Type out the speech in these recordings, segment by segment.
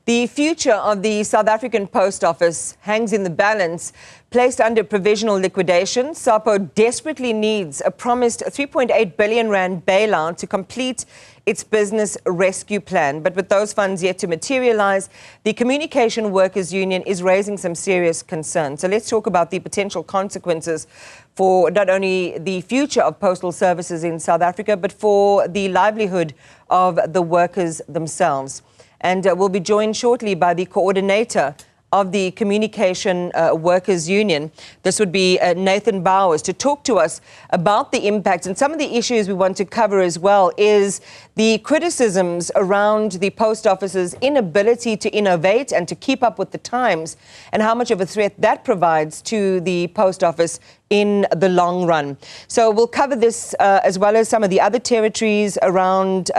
The future of the South African Post Office hangs in the balance. Placed under provisional liquidation, SAPO desperately needs a promised 3.8 billion rand bailout to complete its business rescue plan. But with those funds yet to materialize, the Communication Workers Union is raising some serious concerns. So let's talk about the potential consequences for not only the future of postal services in South Africa, but for the livelihood of the workers themselves. And we'll be joined shortly by the coordinator of the Communication Workers Union. This would be Nathan Bowers, to talk to us about the impact. And some of the issues we want to cover as well is the criticisms around the post office's inability to innovate and to keep up with the times, and how much of a threat that provides to the post office in the long run. So we'll cover this as well as some of the other territories around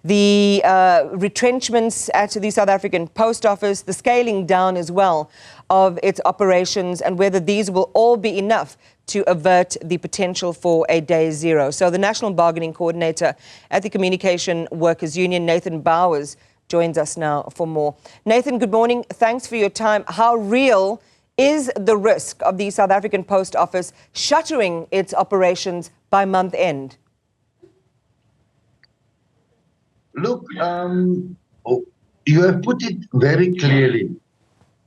the retrenchments at the South African Post Office, the scaling down as well of its operations, and whether these will all be enough to avert the potential for a day zero. So the National Bargaining Coordinator at the Communication Workers Union, Nathan Bowers, joins us now for more. Nathan, good morning. Thanks for your time. How real is the risk of the South African Post Office shuttering its operations by month end? Look, you have put it very clearly.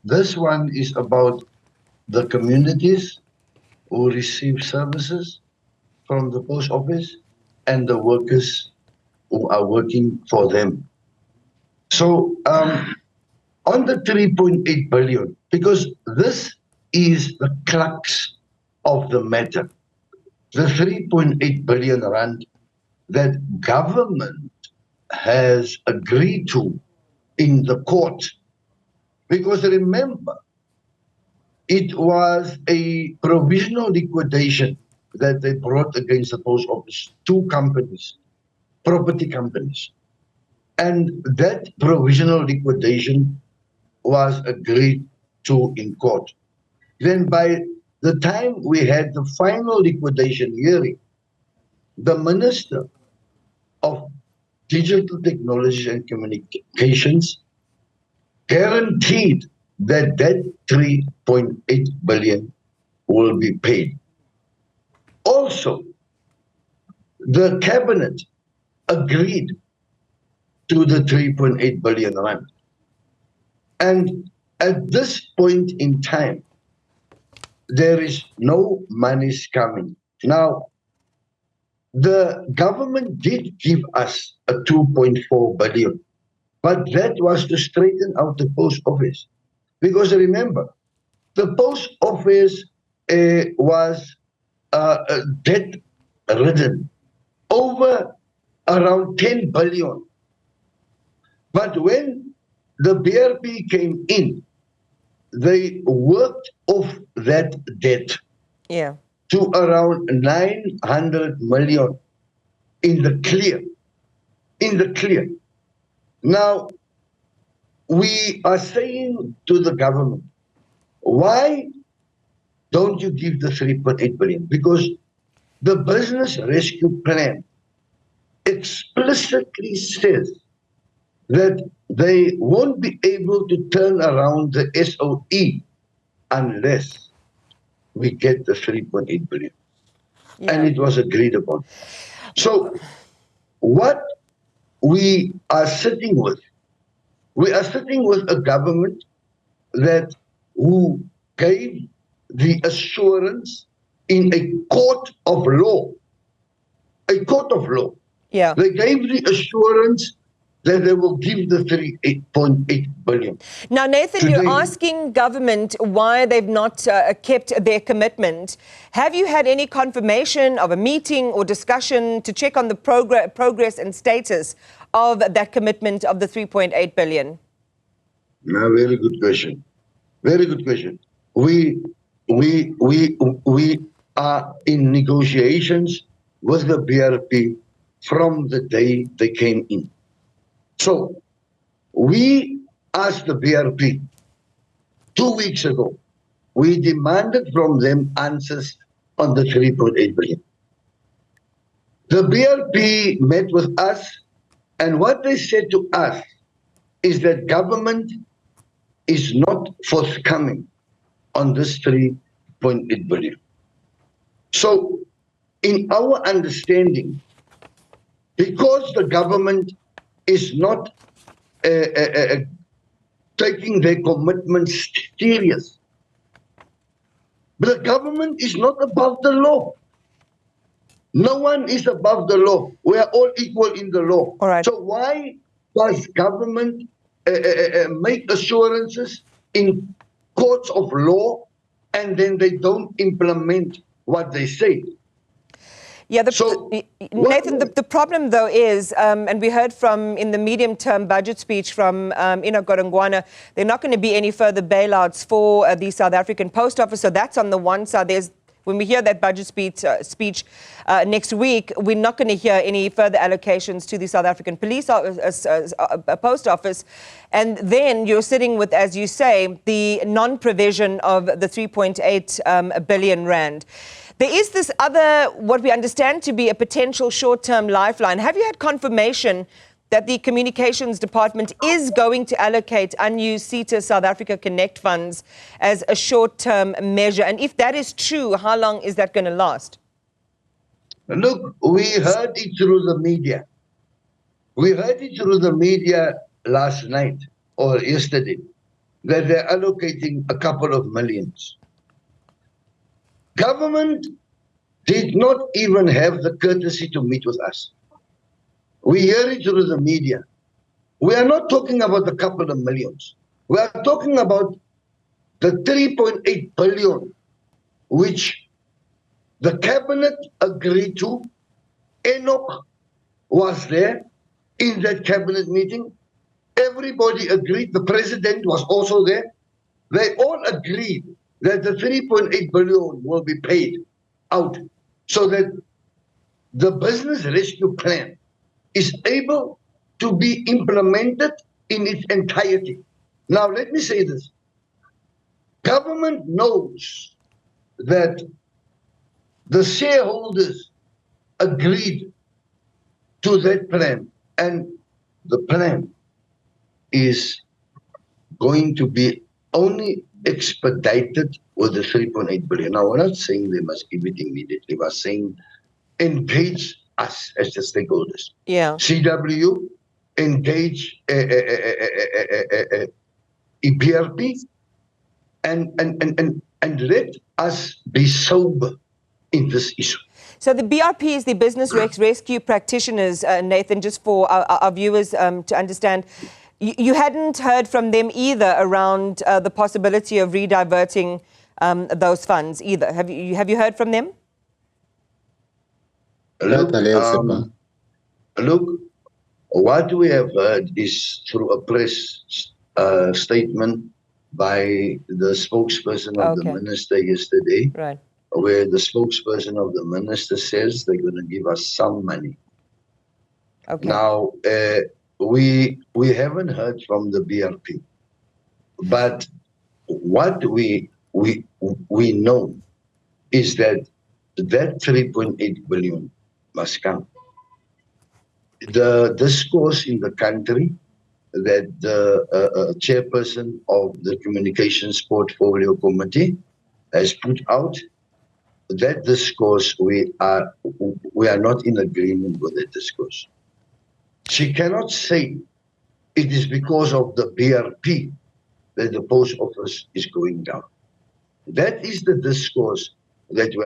This one is about the communities who receive services from the post office and the workers who are working for them. So, on the 3.8 billion, because this is the crux of the matter, the 3.8 billion rand that government has agreed to in the court. Because remember, it was a provisional liquidation that they brought against the post office, two companies, property companies. And that provisional liquidation was agreed to in court. Then by the time we had the final liquidation hearing, the Minister of Digital Technology and Communications guaranteed that that 3.8 billion will be paid. Also, the cabinet agreed to the 3.8 billion rand. And at this point in time, there is no monies coming. Now, the government did give us a 2.4 billion, but that was to straighten out the post office. Because remember, the post office was debt-ridden, over around 10 billion. But when the BRP came in, they worked off that debt to around 900 million in the clear. In the clear. Now, we are saying to the government, why don't you give the 3.8 billion? Because the business rescue plan explicitly says that they won't be able to turn around the SOE unless we get the 3.8 billion. And it was agreed upon. So what we are sitting with a government who gave the assurance in a court of law. A court of law. Yeah. They gave the assurance that they will give the 3.8 billion. Now, Nathan, today, you're asking government why they've not kept their commitment. Have you had any confirmation of a meeting or discussion to check on the progress and status of that commitment of the 3.8 billion? No, very good question. Very good question. We are in negotiations with the BRP from the day they came in. So, we asked the BRP 2 weeks ago. We demanded from them answers on the 3.8 billion. The BRP met with us, and what they said to us is that government is not forthcoming on this 3.8 billion. So, in our understanding, because the government is not taking their commitments serious, the government is not above the law. No one is above the law. We are all equal in the law. All right. So why does government make assurances in courts of law and then they don't implement what they say? Yeah, Nathan, the problem, though, is, and we heard from, in the medium-term budget speech from Ina Godongwana, there are not going to be any further bailouts for the South African Post Office. So that's on the one side. When we hear that budget speech next week, we're not going to hear any further allocations to the South African Post Office. And then you're sitting with, as you say, the non-provision of the 3.8 billion rand. There is this other, what we understand to be a potential short-term lifeline. Have you had confirmation that the Communications Department is going to allocate unused CETA South Africa Connect funds as a short-term measure? And if that is true, how long is that going to last? Look, we heard it through the media. We heard it through the media last night or yesterday that they're allocating a couple of millions. Government did not even have the courtesy to meet with us. We hear it through the media. We are not talking about a couple of millions. We are talking about the 3.8 billion, which the cabinet agreed to. Enoch was there in that cabinet meeting. Everybody agreed. The president was also there. They all agreed that the 3.8 billion will be paid out so that the business rescue plan is able to be implemented in its entirety. Now, let me say this. Government knows that the shareholders agreed to that plan, and the plan is going to be only expedited with the 3.8 billion. Now, we're not saying they must give it immediately. We're saying engage us as the stakeholders. Yeah. CW, engage EPRP, and let us be sober in this issue. So the BRP is the Business Rescue Practitioners, Nathan, just for our viewers to understand. You hadn't heard from them either around the possibility of rediverting those funds either. Have you heard from them? Look, what we have heard is through a press statement by the spokesperson of the minister yesterday, right, where the spokesperson of the minister says they're going to give us some money. Okay. Now, we haven't heard from the BRP, but what we know is that 3.8 billion must come. The discourse in the country that the chairperson of the Communications Portfolio Committee has put out, that discourse, we are not in agreement with that discourse. She cannot say it is because of the BRP that the post office is going down. That is the discourse that we